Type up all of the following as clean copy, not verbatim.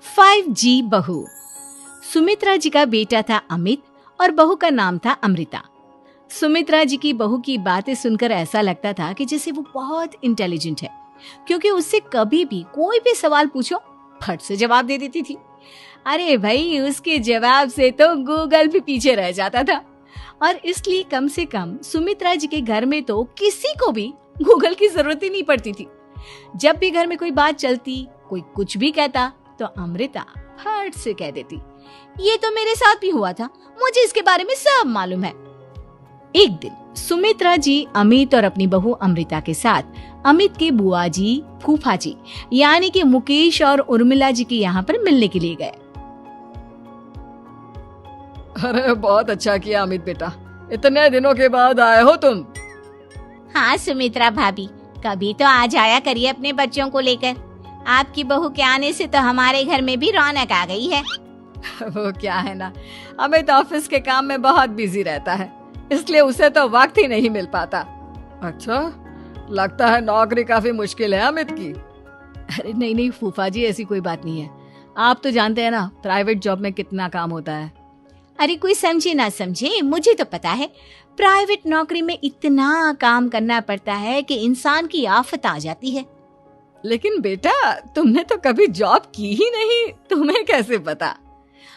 5G बहू। सुमित्रा जी का बेटा था अमित और बहू का नाम था अमृता। सुमित्रा जी की बहू की बातें सुनकर ऐसा लगता था कि जैसे वो बहुत इंटेलिजेंट है, क्योंकि उससे कभी भी कोई भी सवाल पूछो फट से जवाब दे देती थी। अरे भाई, उसके जवाब से तो गूगल भी पीछे रह जाता था। और इसलिए कम से कम सुमित्रा जी के घर में तो किसी को भी गूगल की जरूरत ही नहीं पड़ती थी। जब भी घर में कोई बात चलती, कोई कुछ भी कहता, तो अमृता फट से कह देती, ये तो मेरे साथ भी हुआ था, मुझे इसके बारे में सब मालूम है। एक दिन सुमित्रा जी अमित और अपनी बहू अमृता के साथ अमित के बुआ जी, फूफा जी यानी कि मुकेश और उर्मिला जी के यहाँ पर मिलने के लिए गए। अरे बहुत अच्छा किया अमित बेटा, इतने दिनों के बाद आए हो तुम। हाँ सुमित्रा भाभी, कभी तो आ जाया करिए अपने बच्चों को लेकर। आपकी बहू के आने से तो हमारे घर में भी रौनक आ गई है। वो क्या है ना, अमित ऑफिस के काम में बहुत बिजी रहता है, इसलिए उसे तो वक्त ही नहीं मिल पाता। अच्छा, लगता है नौकरी काफी मुश्किल है अमित की। अरे नहीं फूफा जी, ऐसी कोई बात नहीं है। आप तो जानते हैं ना प्राइवेट जॉब में कितना काम होता है। अरे कोई समझे ना समझे, मुझे तो पता है प्राइवेट नौकरी में इतना काम करना पड़ता है कि इंसान की आफत आ जाती है। लेकिन बेटा, तुमने तो कभी जॉब की ही नहीं, तुम्हें कैसे पता?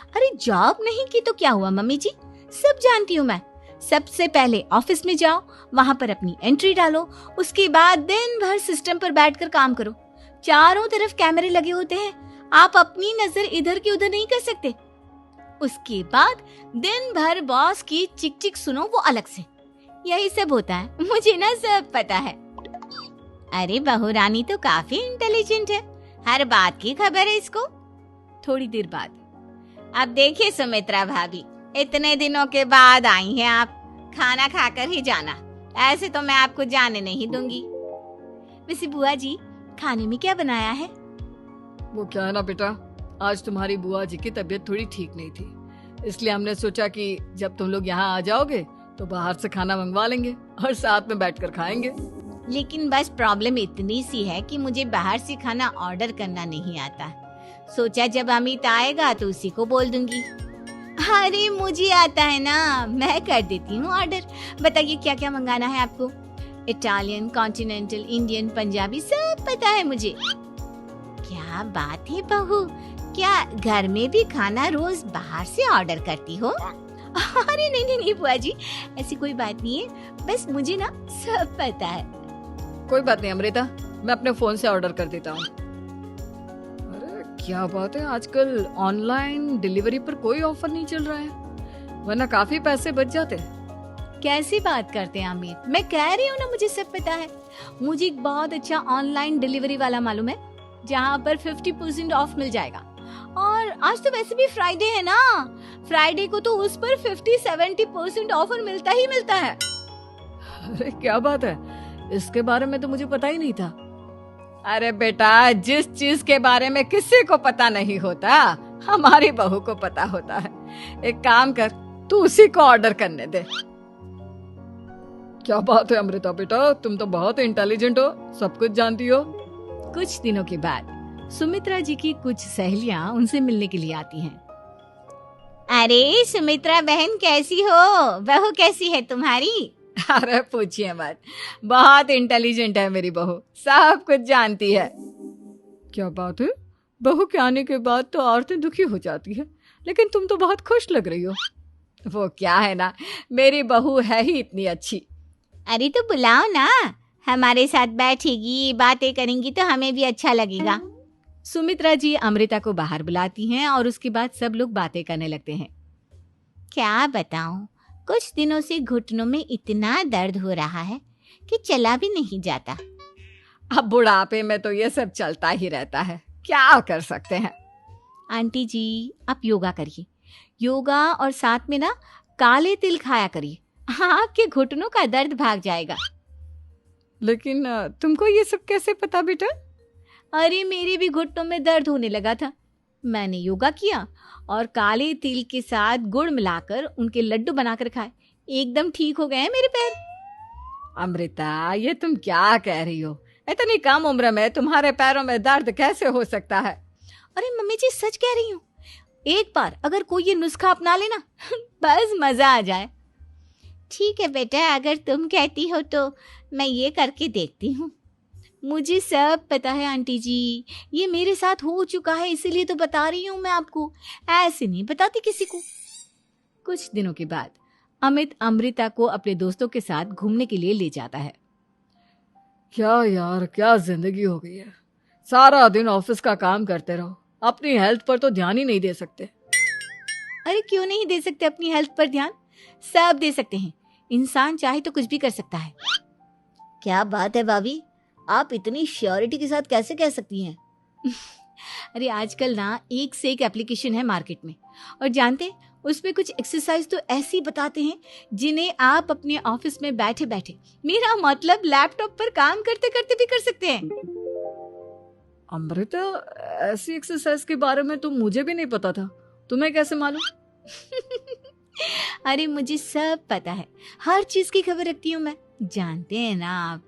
अरे जॉब नहीं की तो क्या हुआ मम्मी जी, सब जानती हूँ मैं। सबसे पहले ऑफिस में जाओ, वहाँ पर अपनी एंट्री डालो, उसके बाद दिन भर सिस्टम पर बैठकर काम करो। चारों तरफ कैमरे लगे होते हैं, आप अपनी नजर इधर की उधर नहीं कर सकते। उसके बाद दिन भर बॉस की चिक चिक सुनो, वो अलग से। यही सब होता है, मुझे ना सब पता है। अरे बहू रानी तो काफी इंटेलिजेंट है, हर बात की खबर है इसको। थोड़ी देर बाद, अब देखिए सुमित्रा भाभी, इतने दिनों के बाद आई हैं आप, खाना खाकर ही जाना, ऐसे तो मैं आपको जाने नहीं दूंगी। वैसे बुआ जी, खाने में क्या बनाया है? वो क्या है ना बेटा, आज तुम्हारी बुआ जी की तबीयत थोड़ी ठीक नहीं थी, इसलिए हमने सोचा कि जब तुम लोग यहाँ आ जाओगे तो बाहर से खाना मंगवा लेंगे और साथ में बैठकर खाएंगे। लेकिन बस प्रॉब्लम इतनी सी है कि मुझे बाहर से खाना ऑर्डर करना नहीं आता। सोचा जब अमित आएगा तो उसी को बोल दूंगी। अरे मुझे आता है ना, मैं कर देती हूँ ऑर्डर। बताइए क्या क्या मंगाना है आपको? इटालियन, कॉन्टिनेंटल, इंडियन, पंजाबी, सब पता है मुझे। क्या बात है बहू, क्या घर में भी खाना रोज बाहर से ऑर्डर करती हो? अरे नहीं बुआ जी, ऐसी कोई बात नहीं है, बस मुझे ना सब पता है। कोई बात नहीं अमृता, मैं अपने फोन से ऑर्डर कर देता हूँ। अरे क्या बात है, आजकल ऑनलाइन डिलीवरी पर कोई ऑफर नहीं चल रहा है, वरना काफी पैसे बच जाते। कैसी बात करते हैं अमित, मैं कह रही हूँ ना मुझे सब पता है। मुझे एक बहुत अच्छा ऑनलाइन डिलीवरी वाला मालूम है, जहाँ पर 50% ऑफ मिल जाएगा। और आज तो वैसे भी फ्राइडे है ना, फ्राइडे को तो उस पर 50-70% ऑफर मिलता ही मिलता है। अरे क्या बात है, इसके बारे में तो मुझे पता ही नहीं था। अरे बेटा, जिस चीज के बारे में किसी को पता नहीं होता, हमारी बहू को पता होता है। एक काम कर, तू उसी को ऑर्डर करने दे। क्या बात है अमृता बेटा, तुम तो बहुत इंटेलिजेंट हो, सब कुछ जानती हो। कुछ दिनों के बाद सुमित्रा जी की कुछ सहेलियां उनसे मिलने के लिए आती हैं। अरे सुमित्रा बहन कैसी हो, बहू कैसी है तुम्हारी? अरे पूछिए मत, बहुत इंटेलिजेंट है मेरी बहू, सब कुछ जानती है। क्या बात है, बहू के आने के बाद तो औरतें दुखी हो जाती है, लेकिन तुम तो बहुत खुश लग रही हो। वो क्या है ना, मेरी बहू है ही इतनी अच्छी। अरे तो बुलाओ ना, हमारे साथ बैठेगी, बातें करेंगी तो हमें भी अच्छा लगेगा। सुमित्रा जी अमृता को बाहर बुलाती हैं और उसके बाद सब लोग बातें करने लगते हैं। क्या बताऊं, कुछ दिनों से घुटनों में इतना दर्द हो रहा है कि चला भी नहीं जाता। अब बुढ़ापे में तो ये सब चलता ही रहता है, क्या कर सकते हैं। आंटी जी, आप योगा करिए, योगा और साथ में ना काले तिल खाया करिए, आपके घुटनों का दर्द भाग जाएगा। लेकिन तुमको ये सब कैसे पता बेटा? अरे मेरे भी घुटनों में दर्द होने लगा था, मैंने योगा किया और काले तिल के साथ गुड़ मिलाकर उनके लड्डू बनाकर खाए, एकदम ठीक हो गए हैं मेरे पैर। अमृता, ये तुम क्या कह रही हो? इतनी कम उम्र में तुम्हारे पैरों में दर्द कैसे हो सकता है? अरे मम्मी जी सच कह रही हूँ, एक बार अगर कोई ये नुस्खा अपना लेना बस मजा आ जाए। ठीक है बेटा, अगर तुम कहती हो तो मैं ये करके देखती हूँ। मुझे सब पता है आंटी जी, ये मेरे साथ हो चुका है, इसीलिए तो बता रही हूँ मैं आपको, ऐसे नहीं बताती किसी को। कुछ दिनों के बाद अमित अमृता को अपने दोस्तों के साथ घूमने के लिए ले जाता है। क्या यार, क्या जिंदगी हो गई है। सारा दिन ऑफिस का काम करते रहो, अपनी हेल्थ पर तो ध्यान ही नहीं दे सकते। अरे क्यों नहीं दे सकते अपनी हेल्थ पर ध्यान, सब दे सकते हैं। इंसान चाहे तो कुछ भी कर सकता है। क्या बात है भाभी, आप इतनी श्योरिटी के साथ कैसे कह सकती हैं? अरे आजकल ना एक से एक एप्लीकेशन है मार्केट में, और जानते उसमें कुछ एक्सरसाइज तो ऐसी बताते हैं जिन्हें आप अपने ऑफिस में बैठे बैठे, मेरा मतलब लैपटॉप पर काम करते करते भी कर सकते हैं। अमृता, ऐसी एक्सरसाइज के बारे में तो मुझे भी नहीं पता था, तुम्हें कैसे मालूम? अरे मुझे सब पता है, हर चीज की खबर रखती हूँ मैं, जानते हैं ना आप।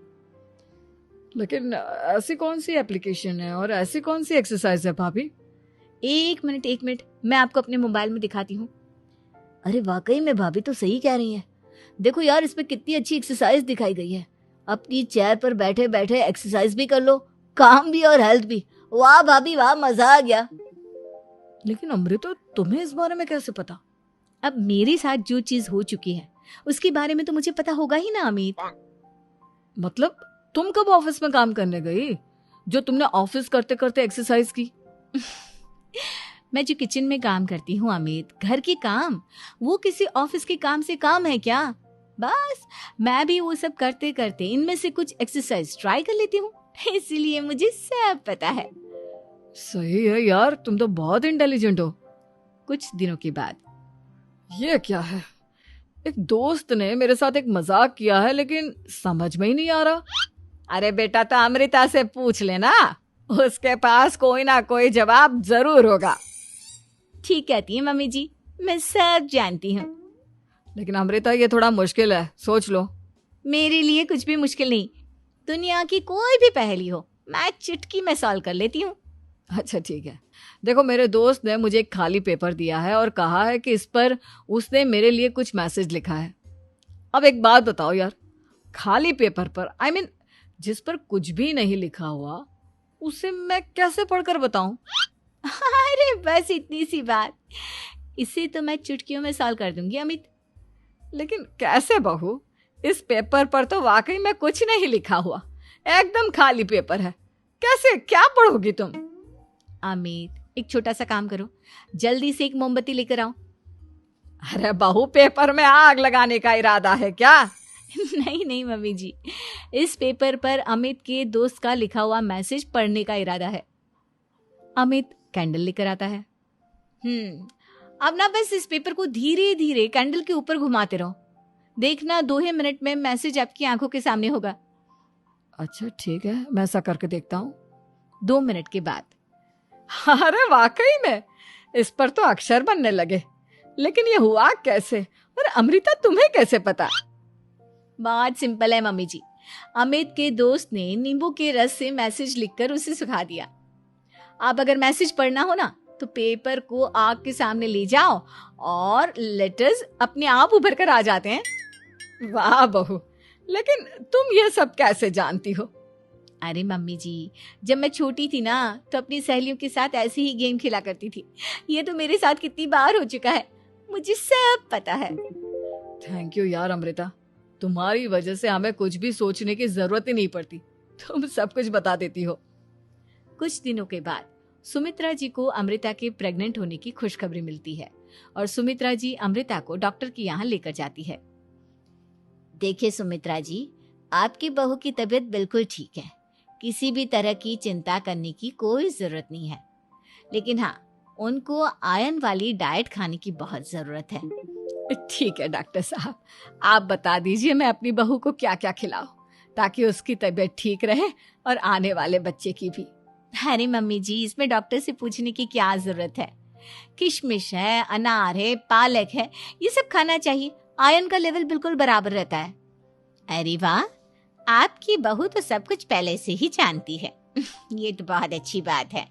लेकिन ऐसी कौन सी एप्लीकेशन है और ऐसी कौन सी एक्सरसाइज है भाभी? एक मिनट, मैं आपको अपने मोबाइल में दिखाती हूँ। अरे वाकई में भाभी तो सही कह रही हैं। देखो यार, इसमें कितनी अच्छी एक्सरसाइज दिखाई गई है। अपनी चेयर पर बैठे बैठे एक्सरसाइज भी कर लो, काम भी और हेल्थ भी। वाह भाभी वाह, मजा आ गया। लेकिन अमृता, तुम्हें इस बारे में कैसे पता? अब मेरे साथ जो चीज हो चुकी है उसके बारे में तो मुझे पता होगा ही ना अमित। मतलब तुम कब ऑफिस में काम करने गई जो तुमने ऑफिस करते करते एक्सरसाइज की? मैं जो किचन में काम करती हूँ अमित, घर के काम, वो किसी ऑफिस के काम से काम है क्या? बस मैं भी वो सब करते करते इनमें से कुछ एक्सरसाइज ट्राई कर लेती हूँ, इसीलिए मुझे सब पता है। सही है यार, तुम तो बहुत इंटेलिजेंट हो। कुछ दिनों के बाद, ये क्या है, एक दोस्त ने मेरे साथ एक मजाक किया है लेकिन समझ में ही नहीं आ रहा। अरे बेटा, तो अमृता से पूछ लेना, उसके पास कोई ना कोई जवाब जरूर होगा। ठीक कहती है मम्मी जी, मैं सब जानती हूँ। लेकिन अमृता, ये थोड़ा मुश्किल है, सोच लो। मेरे लिए कुछ भी मुश्किल नहीं, दुनिया की कोई भी पहेली हो मैं चुटकी में सॉल्व कर लेती हूँ। अच्छा ठीक है, देखो मेरे दोस्त ने मुझे एक खाली पेपर दिया है और कहा है कि इस पर उसने मेरे लिए कुछ मैसेज लिखा है। अब एक बात बताओ यार, खाली पेपर पर, I mean, जिस पर कुछ भी नहीं लिखा हुआ, उसे मैं कैसे पढ़कर बताऊं? अरे बस इतनी सी बात, इसे तो मैं चुटकियों में सॉल्व कर दूंगी अमित। लेकिन कैसे बहू, इस पेपर पर तो वाकई में कुछ नहीं लिखा हुआ, एकदम खाली पेपर है, कैसे, क्या पढ़ोगी तुम? अमित, एक छोटा सा काम करो, जल्दी से एक मोमबत्ती लेकर आओ। अरे बहू, पेपर में आग लगाने का इरादा है क्या? नहीं मम्मी जी, इस पेपर पर अमित के दोस्त का लिखा हुआ मैसेज पढ़ने का इरादा है। अमित कैंडल लेकर आता है। अब ना बस इस पेपर को धीरे धीरे कैंडल के ऊपर घुमाते रहो, देखना 2 ही मिनट में मैसेज आपकी आंखों के सामने होगा। अच्छा ठीक है, मैं ऐसा करके देखता हूँ। 2 मिनट के बाद, अरे वाकई में इस पर तो अक्षर बनने लगे, लेकिन ये हुआ कैसे? और अमृता, तुम्हें कैसे पता? बहुत सिंपल है मम्मी जी, अमित के दोस्त ने नींबू के रस से मैसेज लिखकर उसे सुखा दिया। आप अगर मैसेज पढ़ना हो ना तो पेपर को आग के सामने ले जाओ और लेटर्स अपने आप उभर कर आ जाते हैं। वाह बहू, लेकिन तुम ये सब कैसे जानती हो? अरे मम्मी जी, जब मैं छोटी थी ना तो अपनी सहेलियों के साथ ऐसे ही गेम खेला करती थी। ये तो मेरे साथ कितनी बार हो चुका है, मुझे सब पता है। थैंक यू यार अमृता, तुम्हारी वजह से हमें कुछ भी सोचने की जरूरत ही नहीं पड़ती, तुम सब कुछ बता देती हो। कुछ दिनों के बाद सुमित्रा जी को अमृता के प्रेग्नेंट होने की खुशखबरी मिलती है और सुमित्रा जी अमृता को डॉक्टर के यहाँ लेकर जाती है। देखिए सुमित्रा जी, आपकी बहू की तबीयत बिल्कुल ठीक है, किसी भी तरह की चिंता करने की कोई जरूरत नहीं है, लेकिन हाँ, उनको आयरन वाली डाइट खाने की बहुत जरूरत है। ठीक है डॉक्टर साहब, आप बता दीजिए मैं अपनी बहू को क्या क्या खिलाऊं ताकि उसकी तबीयत ठीक रहे और आने वाले बच्चे की भी। अरे मम्मी जी, इसमें डॉक्टर से पूछने की क्या जरूरत है, किशमिश है, अनार है, पालक है, ये सब खाना चाहिए, आयरन का लेवल बिल्कुल बराबर रहता है। अरे वाह, आपकी बहू तो सब कुछ पहले से ही जानती है। ये तो बहुत अच्छी बात है।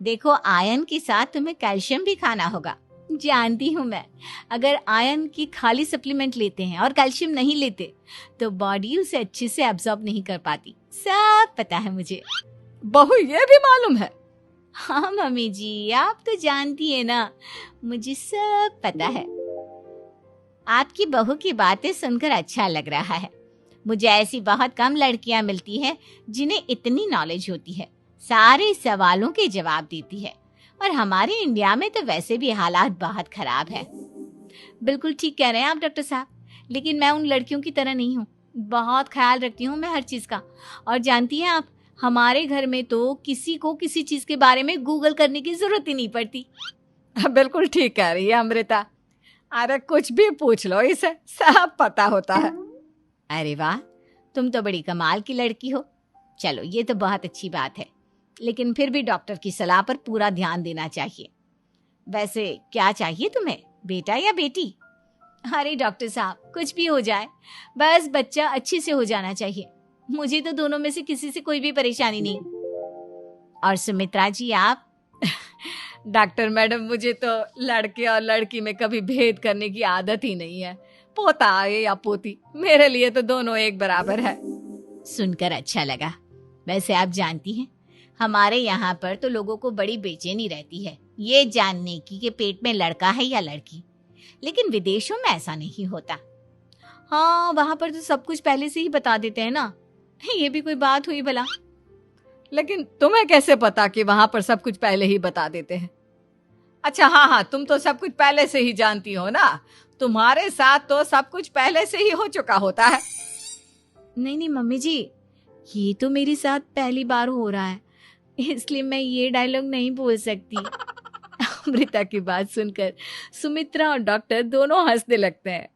देखो, आयरन के साथ तुम्हें कैल्शियम भी खाना होगा। जानती हूँ मैं, अगर आयरन की खाली सप्लीमेंट लेते हैं और कैल्शियम नहीं लेते तो बॉडी उसे अच्छे से एब्जॉर्ब नहीं कर पाती। सब पता है मुझे। बहू ये भी मालूम है? हाँ मम्मी जी, आप तो जानती है ना, मुझे सब पता है। आपकी बहू की बातें सुनकर अच्छा लग रहा है। मुझे ऐसी बहुत कम लड़कियां मिलती हैं जिन्हें इतनी नॉलेज होती है, सारे सवालों के जवाब देती है। और हमारे इंडिया में तो वैसे भी हालात बहुत खराब है। बिल्कुल ठीक कह रहे हैं आप डॉक्टर साहब, लेकिन मैं उन लड़कियों की तरह नहीं हूँ। बहुत ख्याल रखती हूँ मैं हर चीज का। और जानती हैं आप, हमारे घर में तो किसी को किसी चीज के बारे में गूगल करने की जरूरत ही नहीं पड़ती। बिल्कुल ठीक कह रही है अमृता। अरे कुछ भी पूछ लो, इसे सब पता होता है। अरे वाह, तुम तो बड़ी कमाल की लड़की हो। चलो, ये तो बहुत अच्छी बात है, लेकिन फिर भी डॉक्टर की सलाह पर पूरा ध्यान देना चाहिए। वैसे क्या चाहिए तुम्हें, बेटा या बेटी? अरे डॉक्टर साहब, कुछ भी हो जाए, बस बच्चा अच्छे से हो जाना चाहिए। मुझे तो दोनों में से किसी से कोई भी परेशानी नहीं। और सुमित्रा जी, आप? डॉक्टर मैडम, मुझे तो लड़के और लड़की में कभी भेद करने की आदत ही नहीं है। पोता आए या पोती, मेरे लिए तो दोनों एक बराबर है। सुनकर अच्छा लगा। वैसे आप जानती हैं, हमारे यहाँ पर तो लोगों को बड़ी बेचैनी रहती है ये जानने की कि पेट में लड़का है या लड़की, लेकिन विदेशों में ऐसा नहीं होता। हाँ, वहां पर तो सब कुछ पहले से ही बता देते हैं ना। ये भी कोई बात हुई भला? लेकिन तुम्हें कैसे पता कि वहां पर सब कुछ पहले ही बता देते हैं? अच्छा हाँ, तुम तो सब कुछ पहले से ही जानती हो ना। तुम्हारे साथ तो सब कुछ पहले से ही हो चुका होता है। नहीं मम्मी जी, ये तो मेरे साथ पहली बार हो रहा है, इसलिए मैं ये डायलॉग नहीं बोल सकती। अमृता की बात सुनकर सुमित्रा और डॉक्टर दोनों हंसने लगते हैं।